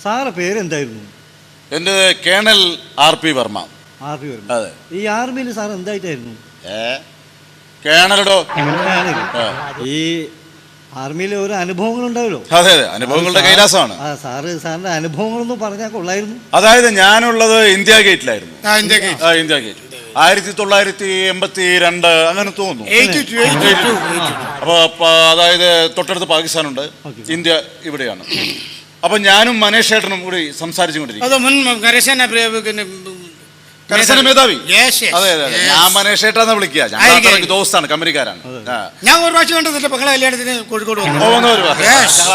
സാറെ പേരെന്തായിരുന്നു? എൻ്റെ കേണൽ RP വർമ്മ. അതെ. ഈ ആർമിയിൽ സാർ എന്തായിട്ടായിരുന്നു? കേണലോ. ഈ ആർമിയിലെ ഓരോ അനുഭവങ്ങൾ ഉണ്ടാവല്ലോ. അതെ, അനുഭവങ്ങളുടെ കൈലാസമാണ്. സാറിന്റെ അനുഭവങ്ങളൊന്നും പറഞ്ഞാൽ കൊള്ളായിരുന്നു. അതായത് ഞാനുള്ളത് ഇന്ത്യ ഗേറ്റിലായിരുന്നു. ഇന്ത്യ ഗേറ്റ് 1982 അങ്ങനെ തോന്നുന്നു. അപ്പൊ അതായത് തൊട്ടടുത്ത് പാകിസ്ഥാനുണ്ട്, ഇന്ത്യ ഇവിടെയാണ്. അപ്പൊ ഞാനും മനേഷ് ഏട്ടനും കൂടി സംസാരിച്ചുകൊണ്ടിരിക്കും. കരസേന മേധാവി. അതെ അതെ, ഞാൻ മനേഷ് ഏട്ടാന്ന് വിളിക്കുക. ഞങ്ങൾ ദോസ്താണ്, കമ്പനിക്കാരാണ്. ഞാൻ ഒരു പ്രാവശ്യം കണ്ടതില്ല മകളെ കല്യാണത്തിന് കോഴിക്കോട്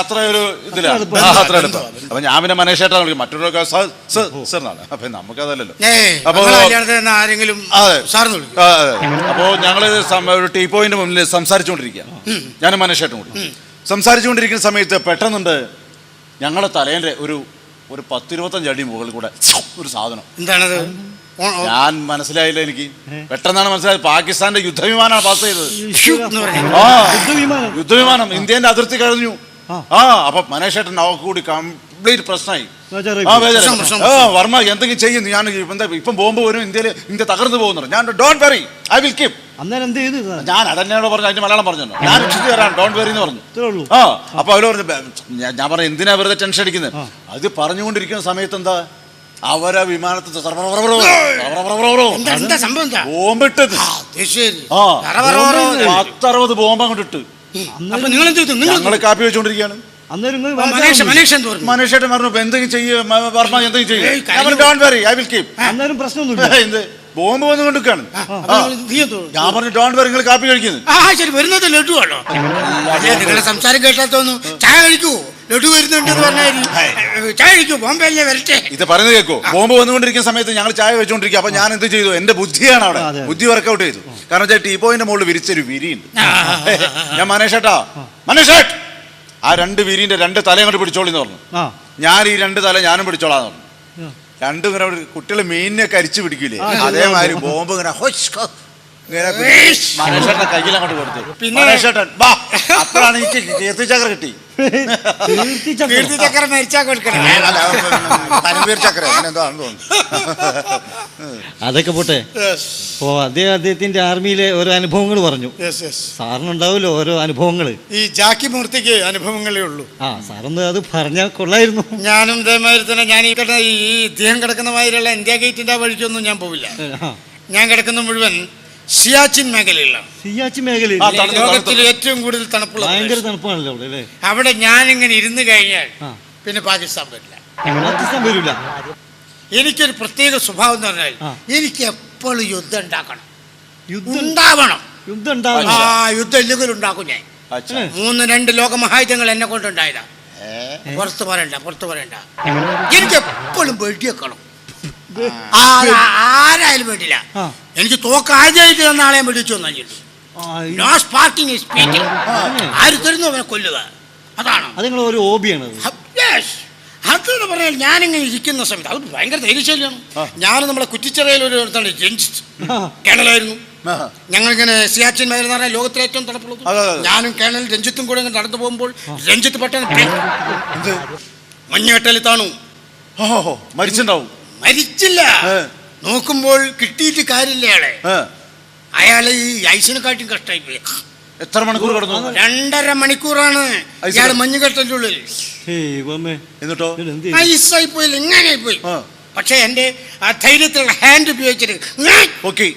അത്ര ഒരു ഇതിലാണ്, അത്ര എടുത്തോ. അപ്പൊ ഞാൻ പിന്നെ മനേഷ് ഏട്ടാന്ന് വിളിക്കും, മറ്റൊരു സാറിനാണ്. അപ്പൊ നമുക്കതല്ലല്ലോ. അപ്പൊ ആരെങ്കിലും അപ്പോ ഞങ്ങള് ഒരു ടീ പോയിന്റ് മുന്നിൽ സംസാരിച്ചുകൊണ്ടിരിക്കുക, ഞാനും മനേഷ് ഏട്ടനും കൂടി സംസാരിച്ചുകൊണ്ടിരിക്കുന്ന സമയത്ത് പെട്ടെന്നുണ്ട് ഞങ്ങളുടെ തലേന്റെ ഒരു 10-25 അടി മുകളിൽ കൂടെ ഒരു സാധനം. എന്താണത്? ഞാൻ മനസ്സിലായില്ല. എനിക്ക് പെട്ടെന്നാണ് മനസ്സിലായത്, പാകിസ്ഥാന്റെ യുദ്ധവിമാനമാണ് പാസ് ചെയ്തത്. യുദ്ധവിമാനം ഇന്ത്യന്റെ അതിർത്തി കഴിഞ്ഞു. അപ്പൊ മനേഷ് ഏട്ടൻ അവർക്ക് കൂടി കംപ്ലീറ്റ് പ്രശ്നമായി. വർമ്മ എന്തെങ്കിലും ചെയ്യുന്നു, ഞാൻ ഇപ്പം ബോംബ് വരും, ഇന്ത്യ തകർന്നു പോകുന്നു. ഞാൻ don't worry, I will keep. ഞാൻ അതന്നെയോട് പറഞ്ഞു, അതിന്റെ മലയാളം പറഞ്ഞു, ഞാൻ രക്ഷിച്ചു തരാം, ഡോണ്ട് വെറി എന്ന് പറഞ്ഞു. അപ്പൊ അവര് പറഞ്ഞു, ഞാൻ പറഞ്ഞു എന്തിനാ വെറുതെ ടെൻഷൻ അടിക്കുന്നത്. അത് പറഞ്ഞുകൊണ്ടിരിക്കുന്ന സമയത്ത് എന്താ അവരാ വിമാനത്തിൽ ബോംബിട്ടത്. 10-60 ബോംബ് അങ്ങോട്ടിട്ട് ഞങ്ങള് കാപ്പി വെച്ചോണ്ടിരിക്കുകയാണ്. മനേഷേട്ടൻ പറഞ്ഞു എന്തെങ്കിലും ചെയ്യും വർമ്മ, എന്തെങ്കിലും ചെയ്യും. Don't worry, I will keep. എന്ത് ബോംബ് വന്നു കൊണ്ടിരിക്കുകയാണ്. ഞാൻ പറഞ്ഞു ഡോണ്ട് വെറി, നിങ്ങൾ കാപ്പി കഴിക്കുന്നത്. സംസാരം കേട്ടാ തോന്നുന്നു ചായ കഴിക്കൂ, ലഡു വരുന്നുണ്ടെന്ന് പറഞ്ഞാൽ ചായ കഴിക്കൂ, ബോംബെല്ലേ വരട്ടെ. ഇത് പറയുന്നത് കേൾക്കോ. ബോംബ് വന്നുകൊണ്ടിരിക്കുന്ന സമയത്ത് ഞങ്ങൾ ചായ വെച്ചോണ്ടിരിക്കുക. അപ്പൊ ഞാൻ എന്ത് ചെയ്തു, എന്റെ ബുദ്ധിയാണ് അവിടെ, ബുദ്ധി വർക്കൗട്ട് ചെയ്തു. കാരണം ടീ പോയിന്റെ മുകളിൽ വിരിച്ചൊരു വിരിയുണ്ട്. ഞാൻ മനേഷേട്ടാ, മനേഷേട്ട് ആ 2 വിരിന്റെ 2 തല അങ്ങോട്ട് പിടിച്ചോളിന്ന് പറഞ്ഞു. ഞാൻ ഈ 2 തല ഞാനും പിടിച്ചോളാന്ന് പറഞ്ഞു. രണ്ടും ഇങ്ങനെ കുട്ടികള് മീനിനെ കരിച്ചു പിടിക്കൂലേ, അതേമാതിരി ബോംബ് ഇങ്ങനെ മനേഷേട്ടന്റെ കയ്യിൽ അങ്ങോട്ട് കൊടുത്തു. മനേഷേട്ടൻ അപ്പോഴാണ് എനിക്ക് കീർത്തിചക്ര കിട്ടി. കീർത്തിചക്ര മരിച്ചാ കൊടുക്കണം, പരംവീർ ചക്ര അങ്ങനെ എന്തോ ആണെന്ന് തോന്നുന്നു. അതൊക്കെ പോട്ടെ. അപ്പോ അദ്ദേഹത്തിന്റെ ആർമിയിലെ ഓരോ അനുഭവങ്ങൾ പറഞ്ഞു. സാറിനുണ്ടാവുമല്ലോ ഓരോ അനുഭവങ്ങള്. ഈ ജാക്കി മൂർത്തിക്ക് അനുഭവങ്ങളേ ഉള്ളൂ. സാറൊന്ന് അത് പറഞ്ഞാൽ കൊള്ളായിരുന്നു. ഞാനും ഇതേമാതിരി തന്നെ, ഞാൻ ഈ ഇദ്ദേഹം കിടക്കുന്ന മാതിരിയുള്ള ഇന്ത്യ ഗേറ്റിന്റെ വഴിക്കൊന്നും ഞാൻ പോവില്ല. ഞാൻ കിടക്കുന്ന മുഴുവൻ സിയാച്ചിൻ മേഖലയിലാണ്. സിയാച്ചിൻ മേഖലയിൽ ലോകത്തിൽ ഏറ്റവും കൂടുതൽ തണുപ്പുള്ള, ഭയങ്കര തണുപ്പാണല്ലോ അവിടെ. അവിടെ ഞാനിങ്ങനെ ഇരുന്ന് കഴിഞ്ഞാൽ പിന്നെ പാകിസ്ഥാൻ വരില്ല. എനിക്കൊരു പ്രത്യേക സ്വഭാവം എന്ന് പറഞ്ഞാൽ എനിക്ക് എപ്പോഴും യുദ്ധം ഉണ്ടാക്കണം, ഉണ്ടാവണം. യുദ്ധം ഇല്ലെങ്കിൽ ഉണ്ടാക്കും ഞാൻ. 2 ലോകമഹായുദ്ധങ്ങൾ എന്നെ കൊണ്ടുണ്ടായതാ. പുറത്ത് പറയണ്ട. എനിക്ക് എപ്പോഴും വെടിവെക്കണം, ആരായാലും വേണ്ടില്ല. എനിക്ക് തോക്കാദ്യമായിട്ട് തന്ന ആളെ വെടിച്ചു തന്നിട്ടുണ്ട്. No sparking is speaking. ആര് തരുന്നു അവനെ കൊല്ലുക, അതാണ് ഒരു ഹോബിയാണ്. അതെന്ന് പറഞ്ഞാൽ ഞാനിങ്ങനെ ഇരിക്കുന്ന സമയത്ത് അത് ഭയങ്കര ധൈര്യശാലിയാണ്. ഞാൻ നമ്മളെ കുറ്റിച്ചിറയിൽ ഒരു രഞ്ജിത്ത് കേണലായിരുന്നു. ഞങ്ങളിങ്ങനെ സിയാച്ചിൻ മേഖല എന്ന് പറഞ്ഞാൽ ലോകത്തിലെ ഏറ്റവും തണുപ്പുള്ളത്. ഞാനും കേണൽ രഞ്ജിത്തും കൂടെ ഇങ്ങനെ നടന്നു പോകുമ്പോൾ രഞ്ജിത്ത് പെട്ടെന്ന് മഞ്ഞുകെട്ടലിൽ താണു. മരിച്ചില്ല, നോക്കുമ്പോൾ കിട്ടിയിട്ട് കാര്യമില്ല. അയാളെ ഈ ഐസിനെക്കാട്ടും കഷ്ടമായി പോയി. എത്ര മണിക്കൂർ കിടന്നു? 2.5 മണിക്കൂറാണ് ഇയാൾ മഞ്ഞുകെട്ടലിന്റെ ഉള്ളിൽ. എന്നിട്ടോ ഐസായി പോയില്ല, ഇങ്ങനെ പോയി. പക്ഷെ എന്റെ ആ ധൈര്യത്തിലുള്ള ഹാൻഡ് ഉപയോഗിച്ചിട്ട് പൊക്കി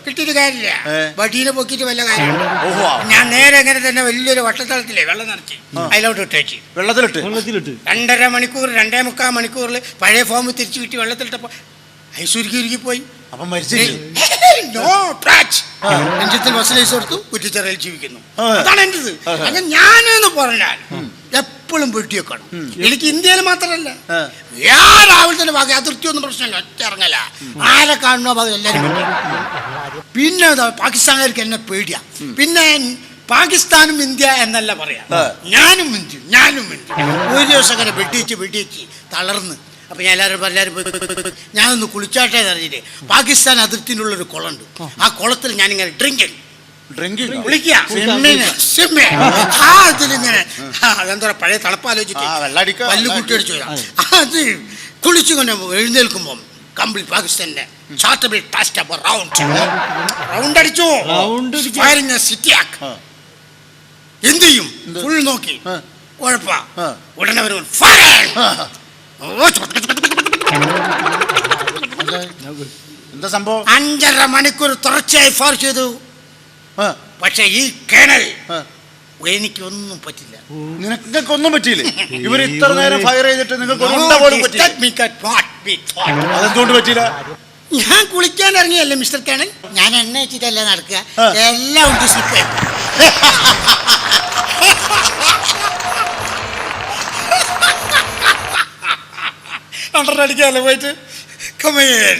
കിട്ടിയിട്ട് കാര്യമില്ല. വടീനെ പൊക്കിയിട്ട് വല്ല കാര്യം. ഞാൻ നേരെ അങ്ങനെ തന്നെ വലിയൊരു വട്ടത്തളത്തിലെ വെള്ളം നിറച്ച് അതിലോട്ട് ഇട്ടേച്ച് വെള്ളത്തിലിട്ട് 2.5 മണിക്കൂർ 2.25 മണിക്കൂറിൽ പഴയ ഫോം തിരിച്ചു കിട്ടി വെള്ളത്തിലിട്ടപ്പോ ഐസുരുക്കി പോയി. രഞ്ജിത്തിൽ ബസ്സിലേസ് കൊടുത്തു, കുറ്റിച്ചിറയിൽ ജീവിക്കുന്നു. അതാണ് എന്റേത്. അങ്ങനെ ഞാനെന്ന് പറഞ്ഞാൽ എപ്പോഴും വെട്ടിവെക്കണം. എനിക്ക് ഇന്ത്യയിൽ മാത്രമല്ല, രാവിലത്തെ ഭാഗം അതിർത്തിയൊന്നും പ്രശ്നമില്ല, ഒറ്റ ഇറങ്ങല. ആരെ കാണുന്നോ ഭാഗം എല്ലാവരും. പിന്നെ പാകിസ്ഥാനുകാർക്ക് എന്നെ പേടിയാ. പിന്നെ പാകിസ്ഥാനും ഇന്ത്യ എന്നല്ല പറയാ, ഞാനും ഇന്ത്യ. ഒരു ദിവസം അങ്ങനെ വെട്ടിച്ച് തളർന്ന്. അപ്പൊ ഞാൻ എല്ലാവരും ഞാനൊന്ന് കുളിച്ചാട്ടെ അറിഞ്ഞിട്ട് പാകിസ്ഥാൻ അതിർത്തിനുള്ളൊരു കുളമുണ്ട്. ആ കുളത്തിൽ ഞാനിങ്ങനെ ഡ്രിങ്കിങ് ഡ്രിങ്കിങ് കുളിക്കുക സ്വിമ്മിങ് ഇതിലിങ്ങനെ അതെന്താ പഴയ തണുപ്പാലോചിച്ചിട്ട് വെള്ളടിക്ക പല്ല് കുട്ടിയടിച്ചു അത് കുളിച്ചു കൊണ്ട് എഴുന്നേൽക്കുമ്പോ കംപ്ലീറ്റ് പാകിസ്ഥാന്റെ റൗണ്ട് അടിച്ചു എന്ത് ചെയ്യും ഫുൾ നോക്കി കുഴപ്പ ഉടനെ ഒരു എന്താ സംഭവം 5.5 മണിക്കൂർ തുടർച്ചയായി ഫയർ ചെയ്തു പക്ഷെ ഈ കേണൽ എനിക്കൊന്നും പറ്റില്ല നിങ്ങൾക്ക് ഒന്നും പറ്റിയില്ലേ ഇവർ ഇത്ര നേരം ഫയർ ചെയ്തിട്ട് നിങ്ങൾക്ക് അതെന്തുകൊണ്ട് പറ്റിയില്ല ഞാൻ കുളിക്കാൻ ഇറങ്ങിയല്ലേ മിസ്റ്റർ കേണൽ ഞാൻ എണ്ണ വെച്ചിട്ടല്ല നടക്കുക എല്ലാം ഉണ്ട് സ്ലിപ്പ് അണ്ടറടിക്കാല്ലേ പോയിട്ട് കമേൻ